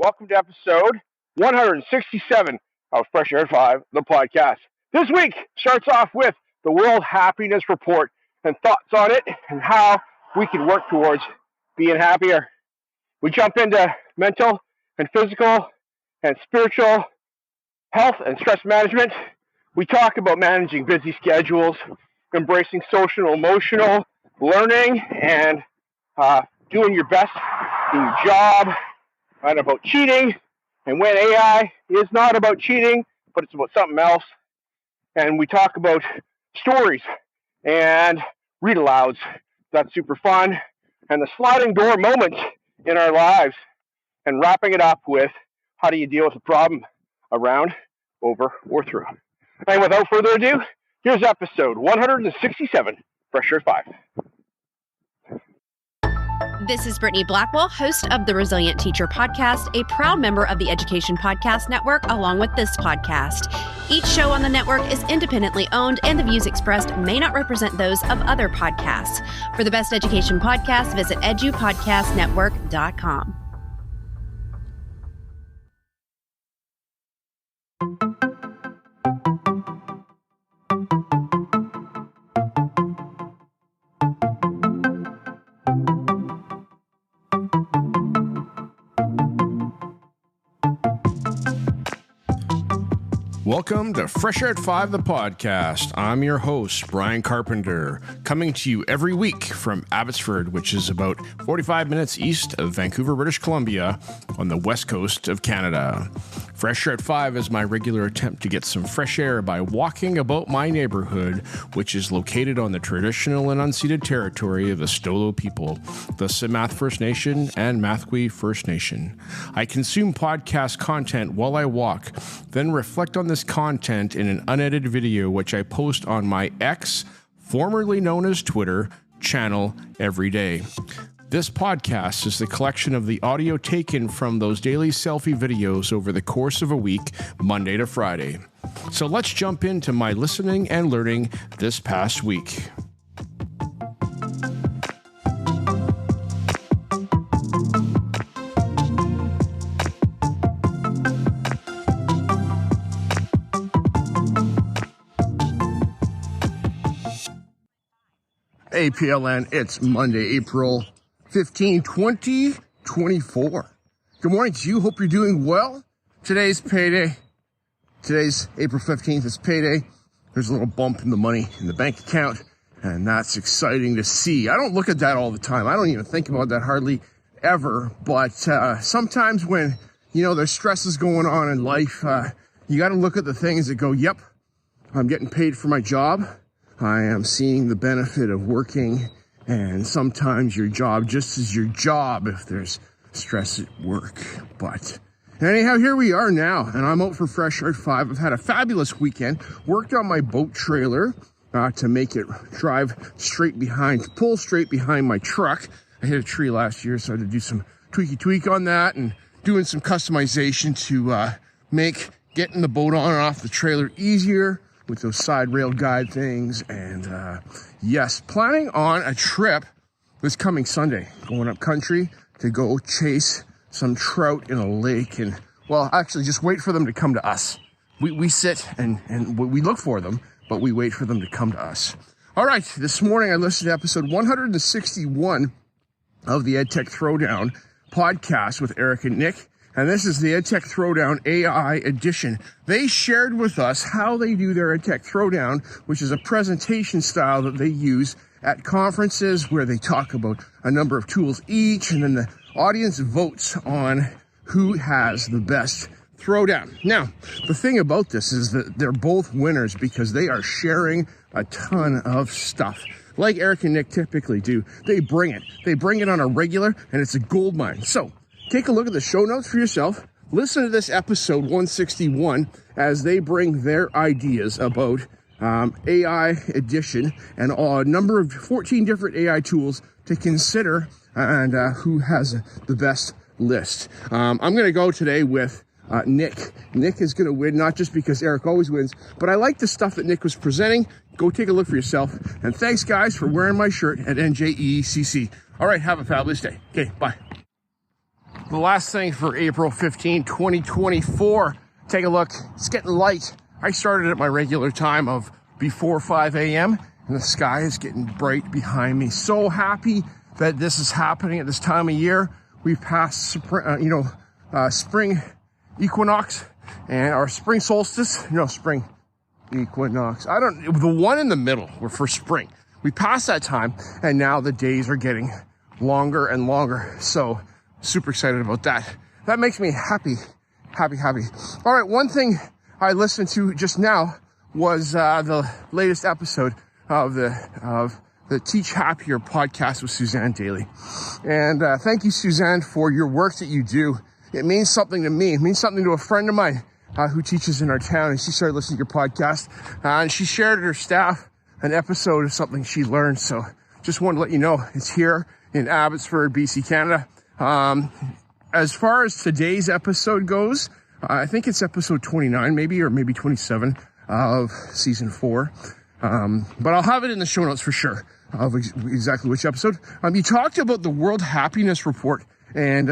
Welcome to episode 167 of Fresh Air 5, the podcast. This week starts off with the World Happiness Report and thoughts on it and how we can work towards being happier. We jump into mental and physical and spiritual health and stress management. We talk about managing busy schedules, embracing social and emotional learning, and doing your best in your job, and about cheating, and when AI is not about cheating, but it's about something else. And we talk about stories and read alouds. That's super fun. And the sliding door moments in our lives. And wrapping it up with how do you deal with a problem around, over, or through. And without further ado, here's episode 167, Fresh Air 5. This is Brittany Blackwell, host of the Resilient Teacher Podcast, a proud member of the Education Podcast Network, along with this podcast. Each show on the network is independently owned, and the views expressed may not represent those of other podcasts. For the best education podcast, visit edupodcastnetwork.com. Welcome to Fresh Air 5, the podcast. I'm your host, Brian Carpenter, coming to you every week from Abbotsford, which is about 45 minutes east of Vancouver, British Columbia, on the west coast of Canada. Fresh Air at 5 is my regular attempt to get some fresh air by walking about my neighborhood, which is located on the traditional and unceded territory of the Stolo people, the Simath First Nation and Mathwee First Nation. I consume podcast content while I walk, then reflect on this content in an unedited video, which I post on my X, formerly known as Twitter, channel every day. This podcast is the collection of the audio taken from those daily selfie videos over the course of a week, Monday to Friday. So let's jump into my listening and learning this past week. Hey PLN, it's Monday, April 15, 2024. Good morning to you. Hope you're doing well. Today's payday. Today's April 15th. It's payday. There's a little bump in the money in the bank account, and that's exciting to see. I don't look at that all the time. I don't even think about that hardly ever. But sometimes when, there's stresses going on in life, you got to look at the things that go, yep, I'm getting paid for my job. I am seeing the benefit of working. And sometimes your job just is your job if there's stress at work. But anyhow, here we are now, and I'm out for Fresh Air 5. I've had a fabulous weekend. Worked on my boat trailer to make it pull straight behind my truck. I hit a tree last year, so I had to do some tweak on that and doing some customization to make getting the boat on and off the trailer easier with those side rail guide things. And yes, planning on a trip this coming Sunday, going up country to go chase some trout in a lake. And well, actually just wait for them to come to us. We sit and we look for them, but we wait for them to come to us. All right, this morning I listened to episode 161 of the EdTech Throwdown podcast with Eric and Nick. And this is the EdTech Throwdown AI edition. They shared with us how they do their EdTech Throwdown, which is a presentation style that they use at conferences where they talk about a number of tools each, and then the audience votes on who has the best throwdown. Now, the thing about this is that they're both winners because they are sharing a ton of stuff. Like Eric and Nick typically do. They bring it. They bring it on a regular, and it's a gold mine. So, take a look at the show notes for yourself. Listen to this episode 161 as they bring their ideas about AI edition and a number of 14 different AI tools to consider and who has the best list. I'm going to go today with Nick. Nick is going to win, not just because Eric always wins, but I like the stuff that Nick was presenting. Go take a look for yourself. And thanks, guys, for wearing my shirt at NJECC. All right, have a fabulous day. Okay, bye. the last thing for April 15, 2024. Take a look. It's getting light. I started at my regular time of before 5 a.m. and the sky is getting bright behind me. So happy that this is happening at this time of year. We've passed spring equinox and our spring solstice. No, spring equinox. The one in the middle were for spring. We passed that time and now the days are getting longer and longer. So super excited about that. That makes me happy. All right, one thing I listened to just now was the latest episode of the Teach Happier podcast with Suzanne Daly. And thank you, Suzanne, for your work that you do. It means something to me. It means something to a friend of mine who teaches in our town, and she started listening to your podcast, and she shared with her staff an episode of something she learned. So just wanted to let you know it's here in Abbotsford, BC, Canada. As far as today's episode goes, I think it's episode 29 maybe, or maybe 27 of season 4. But I'll have it in the show notes for sure of exactly which episode. You talked about the World Happiness Report and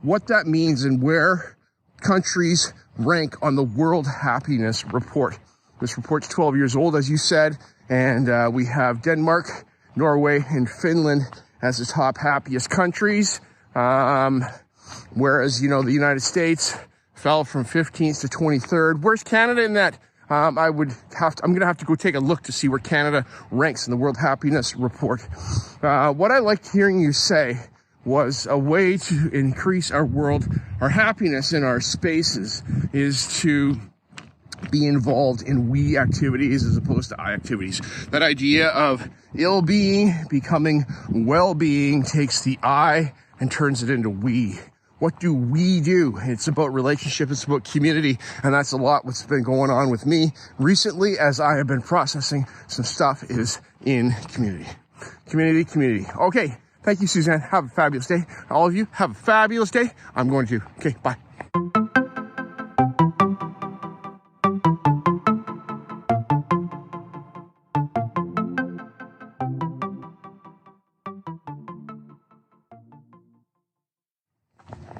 what that means and where countries rank on the World Happiness Report. This report's 12 years old, as you said, and we have Denmark, Norway, and Finland as the top happiest countries. Whereas, the United States fell from 15th to 23rd. Where's Canada in that? I'm going to have to go take a look to see where Canada ranks in the World Happiness Report. What I liked hearing you say was a way to increase our happiness in our spaces is to be involved in we activities as opposed to I activities. That idea of ill-being becoming well-being takes the I and turns it into we. What do we do? It's about relationship. It's about community. And that's a lot what's been going on with me recently as I have been processing some stuff is in community. Community. Okay. Thank you, Suzanne. Have a fabulous day. All of you have a fabulous day. I'm going to. Okay. Bye.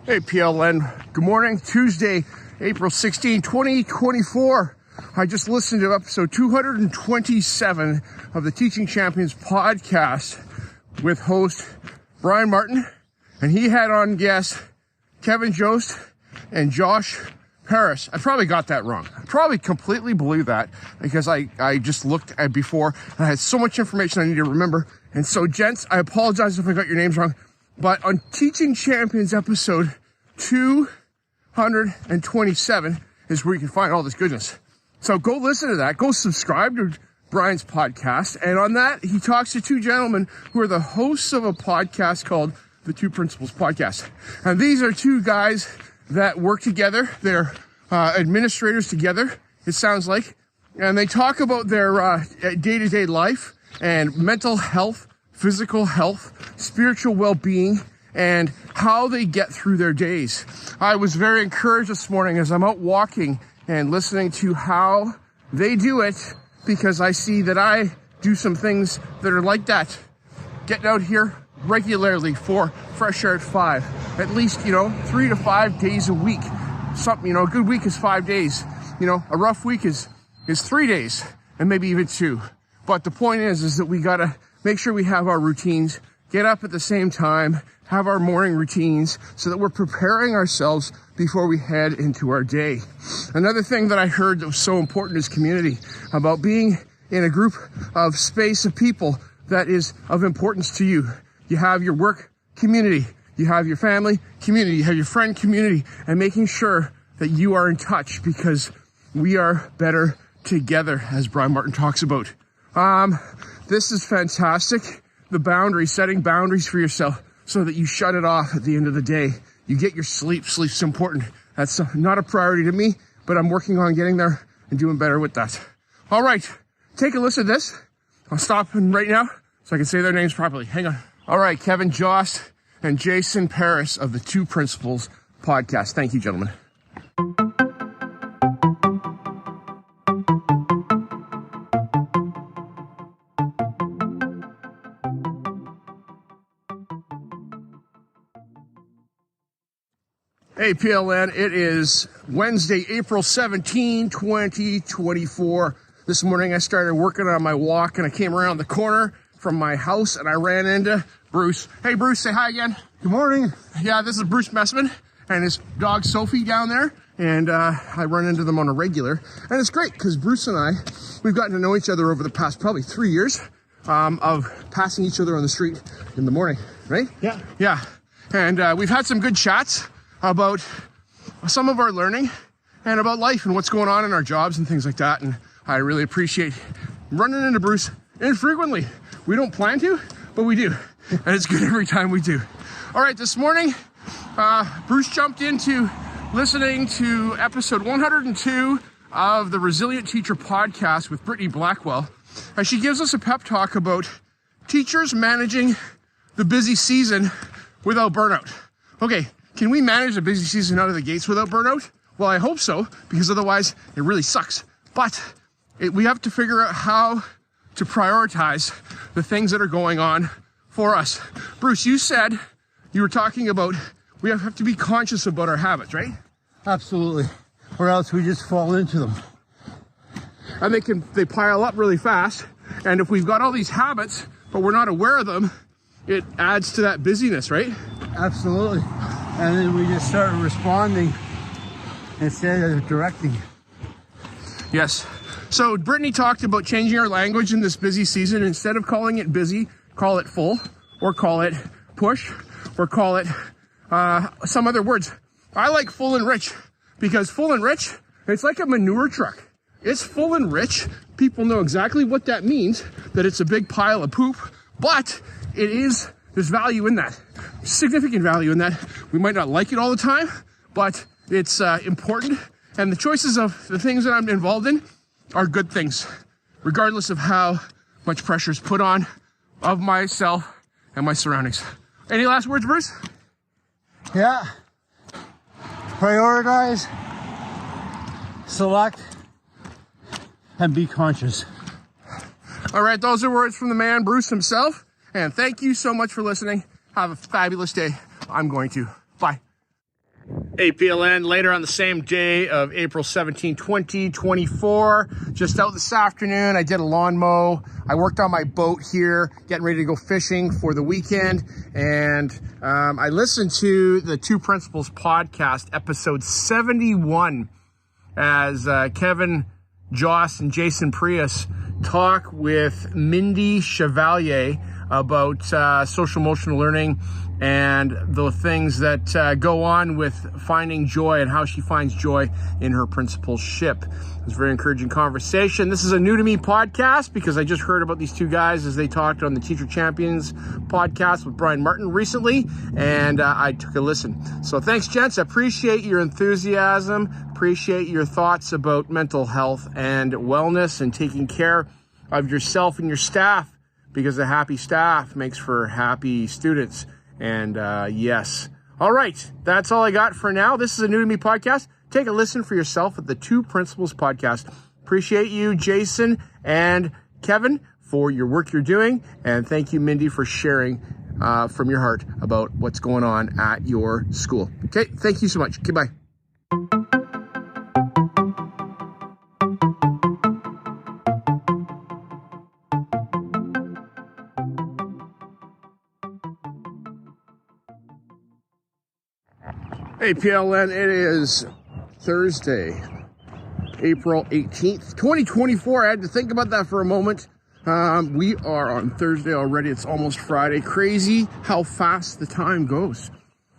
Hey, PLN. Good morning. Tuesday, April 16, 2024. I just listened to episode 227 of the Teaching Champions podcast with host Brian Martin, and he had on guests Kevin Jost and Josh Paris. I probably got that wrong. I probably completely blew that because I just looked at before and I had so much information I need to remember. And so, gents, I apologize if I got your names wrong. But on Teaching Champions episode 227 is where you can find all this goodness. So go listen to that. Go subscribe to Brian's podcast. And on that, he talks to two gentlemen who are the hosts of a podcast called the Two Principles Podcast. And these are two guys that work together. They're administrators together, it sounds like. And they talk about their day-to-day life and mental health, physical health, spiritual well-being, and how they get through their days. I was very encouraged this morning as I'm out walking and listening to how they do it because I see that I do some things that are like that. Getting out here regularly for fresh air at 5, at least, 3 to 5 days a week. Something, a good week is 5 days. A rough week is 3 days and maybe even 2. But the point is that we gotta make sure we have our routines, get up at the same time, have our morning routines so that we're preparing ourselves before we head into our day. Another thing that I heard that was so important is community, about being in a group of space of people that is of importance to you. You have your work community, you have your family community, you have your friend community, and making sure that you are in touch because we are better together, as Brian Martin talks about. This is fantastic. Setting boundaries for yourself so that you shut it off at the end of the day. You get your sleep. Sleep's important. That's not a priority to me, but I'm working on getting there and doing better with that. All right. Take a listen to this. I'll stop right now so I can say their names properly. Hang on. All right. Kevin Jost and Jason Paris of the Two Principles Podcast. Thank you, gentlemen. Hey, PLN, it is Wednesday, April 17, 2024. This morning I started working on my walk and I came around the corner from my house and I ran into Bruce. Hey, Bruce, say hi again. Good morning. Yeah, this is Bruce Messman and his dog Sophie down there. And I run into them on a regular. And it's great because Bruce and I, we've gotten to know each other over the past probably 3 years of passing each other on the street in the morning, right? Yeah. Yeah. And we've had some good chats about some of our learning and about life and what's going on in our jobs and things like that. And I really appreciate running into Bruce infrequently. We don't plan to, but we do. And it's good every time we do. All right, this morning, Bruce jumped into listening to episode 102 of the Resilient Teacher podcast with Brittany Blackwell. And she gives us a pep talk about teachers managing the busy season without burnout. Okay. Can we manage a busy season out of the gates without burnout? Well, I hope so, because otherwise it really sucks. But we have to figure out how to prioritize the things that are going on for us. Bruce, you said you were talking about we have to be conscious about our habits, right? Absolutely. Or else we just fall into them. And they pile up really fast. And if we've got all these habits, but we're not aware of them, it adds to that busyness, right? Absolutely. And then we just start responding instead of directing. Yes. So Brittany talked about changing our language in this busy season. Instead of calling it busy, call it full, or call it push, or call it some other words. I like full and rich, because full and rich, it's like a manure truck. It's full and rich. People know exactly what that means, that it's a big pile of poop, but there's value in that, significant value in that. We might not like it all the time, but it's important. And the choices of the things that I'm involved in are good things, regardless of how much pressure is put on of myself and my surroundings. Any last words, Bruce? Yeah. Prioritize, select, and be conscious. All right, those are words from the man, Bruce himself. And thank you so much for listening. Have a fabulous day. I'm going to. Bye. Hey, PLN, later on the same day of April 17, 2024, just out this afternoon, I did a lawn mow. I worked on my boat here, getting ready to go fishing for the weekend. And I listened to the Two Principles podcast, episode 71, as Kevin Joss and Jason Prius talk with Mindy Chevalier about social emotional learning and the things that go on with finding joy and how she finds joy in her principalship. It was a very encouraging conversation. This is a new to me podcast because I just heard about these two guys as they talked on the Teacher Champions podcast with Brian Martin recently, and I took a listen. So thanks, gents. I appreciate your enthusiasm, appreciate your thoughts about mental health and wellness and taking care of yourself and your staff, because a happy staff makes for happy students. And yes. All right. That's all I got for now. This is a new to me podcast. Take a listen for yourself at the Two Principles podcast. Appreciate you, Jason and Kevin, for your work you're doing. And thank you, Mindy, for sharing from your heart about what's going on at your school. Okay. Thank you so much. Okay, bye. Hey, PLN, it is Thursday, April 18th, 2024. I had to think about that for a moment. We are on Thursday already. It's almost Friday. Crazy how fast the time goes.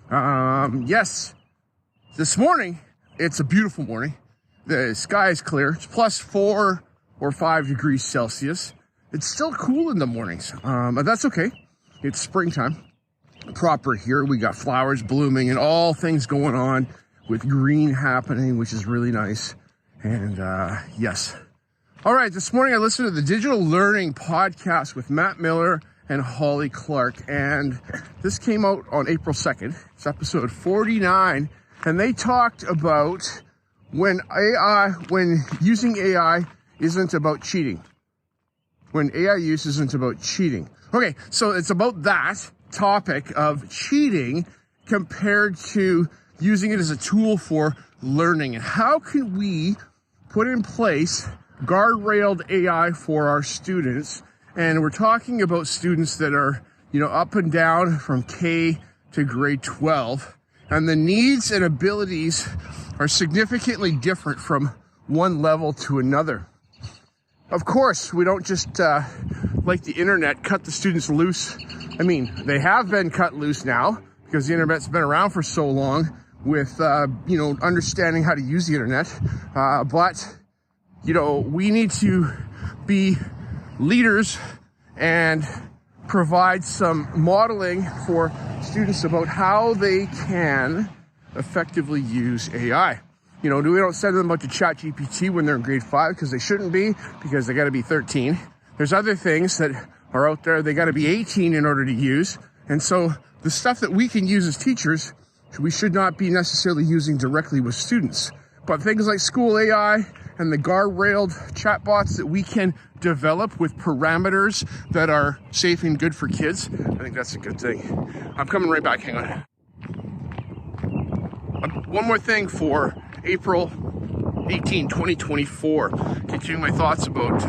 Yes, this morning, it's a beautiful morning. The sky is clear. It's plus 4 or 5 degrees Celsius. It's still cool in the mornings, but that's okay. It's springtime. Proper here. We got flowers blooming and all things going on with green happening, which is really nice. And yes. All right. This morning I listened to the Digital Learning podcast with Matt Miller and Holly Clark. And this came out on April 2nd. It's episode 49. And they talked about when using AI isn't about cheating. When AI use isn't about cheating. Okay. So it's about that topic of cheating compared to using it as a tool for learning. And how can we put in place guardrailed AI for our students? And we're talking about students that are, up and down from K to grade 12. And the needs and abilities are significantly different from one level to another. Of course, we don't just, like the internet, cut the students loose. I mean, they have been cut loose now because the internet's been around for so long with, understanding how to use the internet. But we need to be leaders and provide some modeling for students about how they can effectively use AI. We don't send them out to ChatGPT when they're in grade 5 because they shouldn't be, because they got to be 13. There's other things that are out there they got to be 18 in order to use. And so the stuff that we can use as teachers, we should not be necessarily using directly with students. But things like school AI and the guardrailed chatbots that we can develop with parameters that are safe and good for kids, I think that's a good thing. I'm coming right back, hang on. One more thing for April 18, 2024. Continuing my thoughts about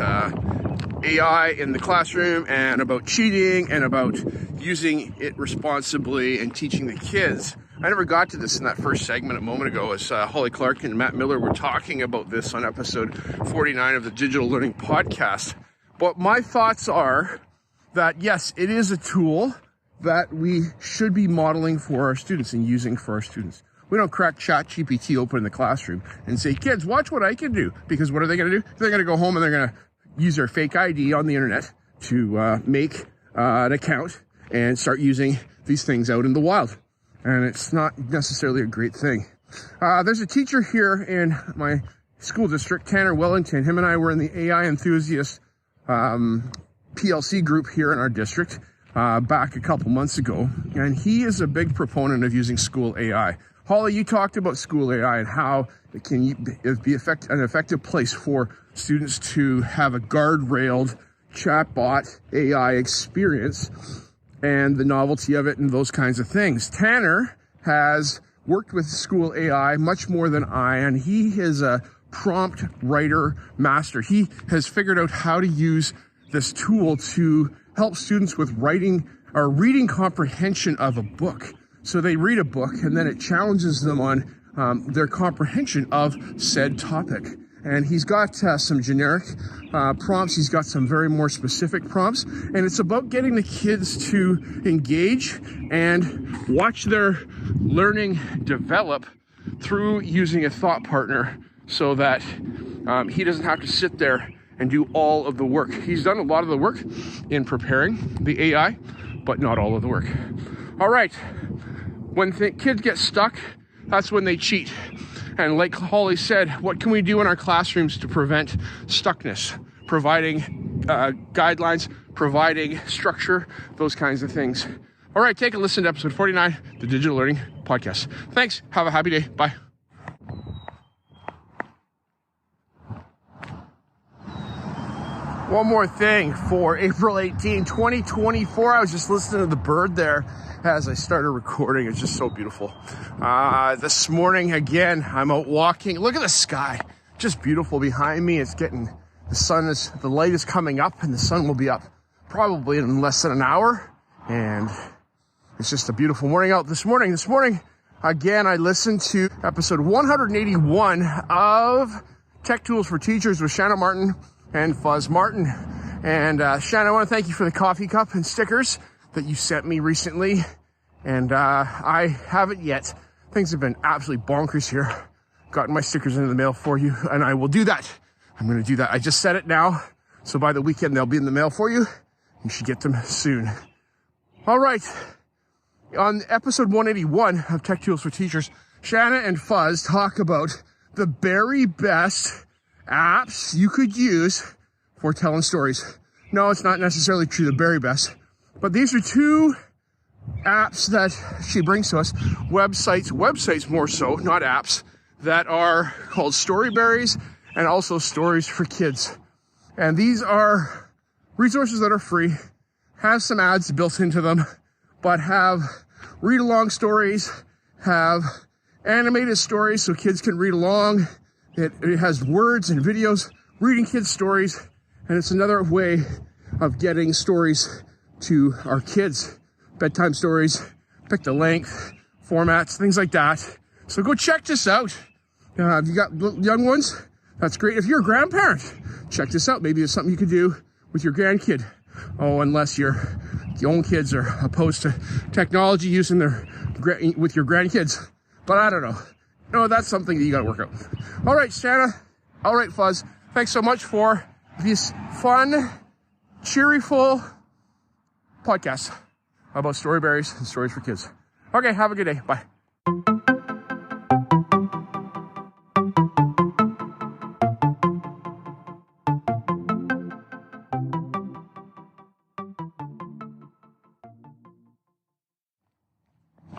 AI in the classroom and about cheating and about using it responsibly and teaching the kids. I never got to this in that first segment a moment ago as Holly Clark and Matt Miller were talking about this on episode 49 of the Digital Learning Podcast. But my thoughts are that, yes, it is a tool that we should be modeling for our students and using for our students. We don't crack ChatGPT open in the classroom and say, kids, watch what I can do. Because what are they going to do? They're going to go home and they're going to use their fake ID on the internet to make an account and start using these things out in the wild. And it's not necessarily a great thing. There's a teacher here in my school district, Tanner Wellington. Him and I were in the AI enthusiast PLC group here in our district back a couple months ago. And he is a big proponent of using school AI. Holly, you talked about school AI and how it can be an effective place for students to have a guardrailed chatbot AI experience and the novelty of it and those kinds of things. Tanner has worked with school AI much more than I, and he is a prompt writer master. He has figured out how to use this tool to help students with writing or reading comprehension of a book. So they read a book and then it challenges them on their comprehension of said topic. And he's got some generic prompts. He's got some very more specific prompts. And it's about getting the kids to engage and watch their learning develop through using a thought partner so that he doesn't have to sit there and do all of the work. He's done a lot of the work in preparing the AI, but not all of the work. All right. When kids get stuck, that's when they cheat. And like Holly said, what can we do in our classrooms to prevent stuckness? Providing guidelines, providing structure, those kinds of things. All right, take a listen to episode 49, the Digital Learning Podcast. Thanks. Have a happy day. Bye. One more thing for April 18, 2024. I was just listening to the bird there as I started recording. It's just so beautiful. This morning, again, I'm out walking. Look at the sky. Just beautiful behind me. It's getting, the light is coming up and the sun will be up probably in less than an hour. And it's just a beautiful morning out this morning. This morning, again, I listened to episode 181 of Tech Tools for Teachers with Shanna Martin and Fuzz Martin. And Shanna, I want to thank you for the coffee cup and stickers that you sent me recently. And I haven't yet. Things have been absolutely bonkers here. Gotten my stickers into the mail for you, and I will do that. I'm going to do that. I just said it now. So by the weekend, they'll be in the mail for you. You should get them soon. All right. On episode 181 of Tech Tools for Teachers, Shanna and Fuzz talk about the very best apps you could use for telling stories. No, it's not necessarily true, the very best. But these are two apps that she brings to us. Websites more so, not apps, that are called Storyberries and also Stories for Kids. And these are resources that are free, have some ads built into them, but have read-along stories, have animated stories so kids can read along. It has words and videos, reading kids stories, and it's another way of getting stories to our kids. Bedtime stories, pick the length, formats, things like that. So go check this out. If you got young ones, that's great. If you're a grandparent, check this out. Maybe it's something you could do with your grandkid. Oh, unless your own kids are opposed to technology using with your grandkids. But I don't know. No, that's something that you got to work out. All right, Santa. All right, Fuzz. Thanks so much for this fun, cheerful podcast about storyberries and stories for kids. Okay, have a good day. Bye.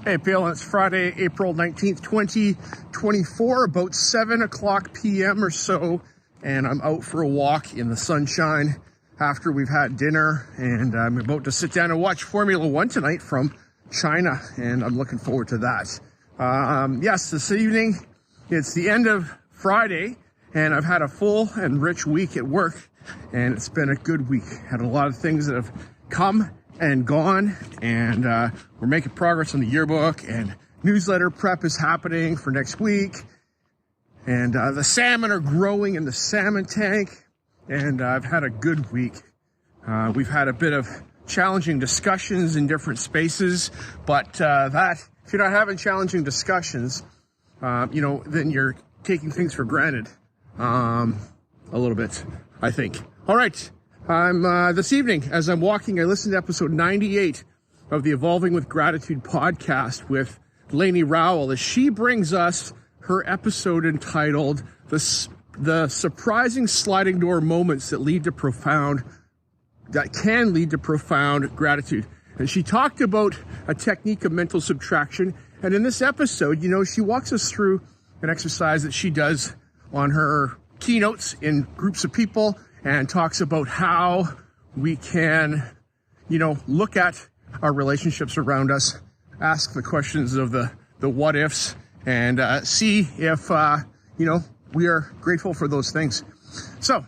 Hey, Bill, it's Friday, April 19th, 2024, about 7 o'clock p.m. or so, and I'm out for a walk in the sunshine after we've had dinner, and I'm about to sit down and watch Formula One tonight from China, and I'm looking forward to that. Yes, this evening, it's the end of Friday, and I've had a full and rich week at work, and it's been a good week. Had a lot of things that have come and gone, and we're making progress on the yearbook, and newsletter prep is happening for next week, and the salmon are growing in the salmon tank, and I've had a good week. We've had a bit of challenging discussions in different spaces, but that if you're not having challenging discussions, then you're taking things for granted a little bit, I think. All right. This evening, as I'm walking, I listened to episode 98 of the Evolving with Gratitude podcast with Lainey Rowell, as she brings us her episode entitled The Surprising Sliding Door Moments that can lead to profound gratitude. And she talked about a technique of mental subtraction. And in this episode, she walks us through an exercise that she does on her keynotes in groups of people, and talks about how we can, look at our relationships around us, ask the questions of the what ifs, and see if, we are grateful for those things. So,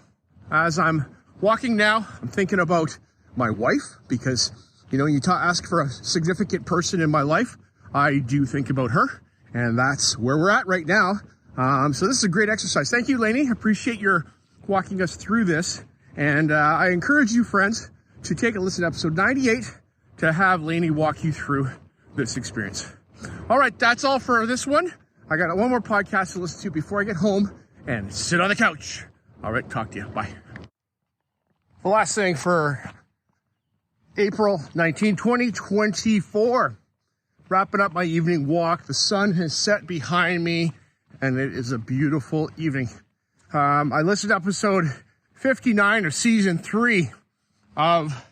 as I'm walking now, I'm thinking about my wife, because, you ask for a significant person in my life, I do think about her, and that's where we're at right now. So this is a great exercise. Thank you, Lainey. Appreciate your walking us through this, and I encourage you, friends, to take a listen to episode 98 to have Lainey walk you through this experience. All right, that's all for this one. I got one more podcast to listen to before I get home and sit on the couch. All right, talk to you. Bye. The last thing for April 19, 2024. Wrapping up my evening walk. The sun has set behind me, and it is a beautiful evening. I listened to episode 59 of season 3 of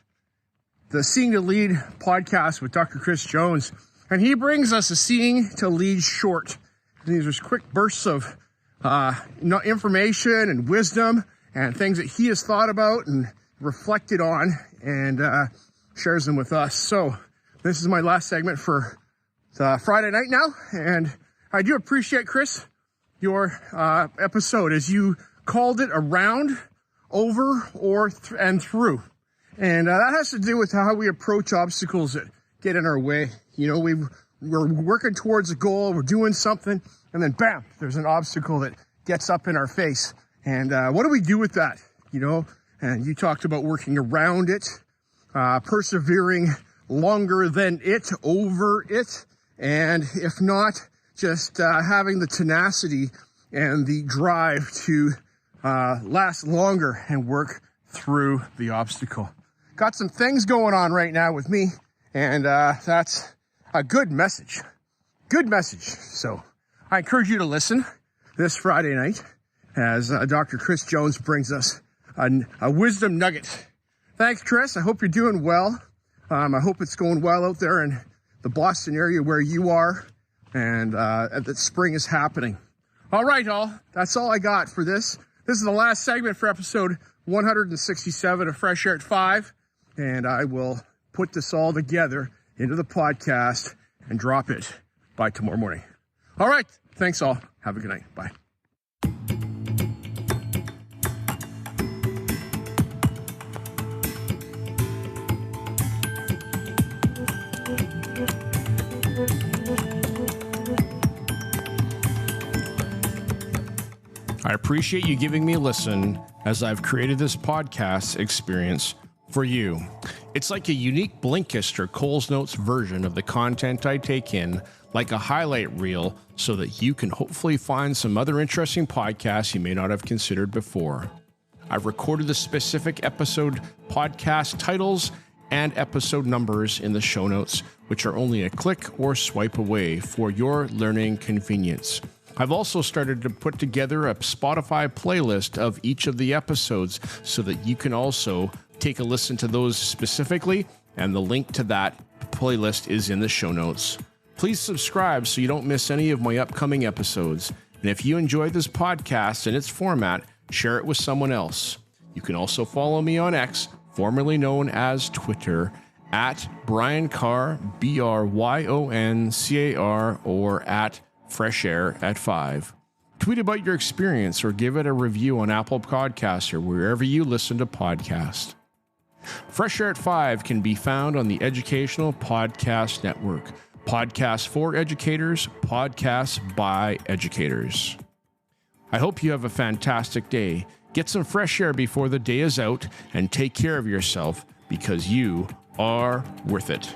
the Seeing to Lead podcast with Dr. Chris Jones. And he brings us a Seeing to Lead short. And these are quick bursts of information and wisdom and things that he has thought about and reflected on, and shares them with us. So this is my last segment for Friday night now. And I do appreciate, Chris, your episode, as you called it around, over, and through. And that has to do with how we approach obstacles that get in our way. We're working towards a goal, we're doing something, and then bam, there's an obstacle that gets up in our face. And what do we do with that? And you talked about working around it, persevering longer than it, over it, and if not, just having the tenacity and the drive to last longer and work through the obstacle. Got some things going on right now with me, and that's a good message. Good message. So I encourage you to listen this Friday night as Dr. Chris Jones brings us a wisdom nugget. Thanks, Chris. I hope you're doing well. I hope it's going well out there in the Boston area where you are, and that spring is happening. All right, all. That's all I got for this. This is the last segment for episode 167 of Fresh Air at 5, and I will put this all together into the podcast and drop it by tomorrow morning. All right. Thanks all. Have a good night. Bye. I appreciate you giving me a listen as I've created this podcast experience for you. It's like a unique Blinkist or Coles Notes version of the content I take in, like a highlight reel, so that you can hopefully find some other interesting podcasts you may not have considered before. I've recorded the specific episode podcast titles and episode numbers in the show notes, which are only a click or swipe away for your learning convenience. I've also started to put together a Spotify playlist of each of the episodes so that you can also take a listen to those specifically, and the link to that playlist is in the show notes. Please subscribe so you don't miss any of my upcoming episodes. And if you enjoy this podcast and its format, share it with someone else. You can also follow me on X, formerly known as Twitter, at Brian Carr, BRYONCAR, or at Fresh Air at 5. Tweet about your experience or give it a review on Apple Podcasts or wherever you listen to podcasts. Fresh Air at 5 can be found on the Educational Podcast Network. Podcasts for educators, podcasts by educators. I hope you have a fantastic day. Get some fresh air before the day is out and take care of yourself because you are worth it.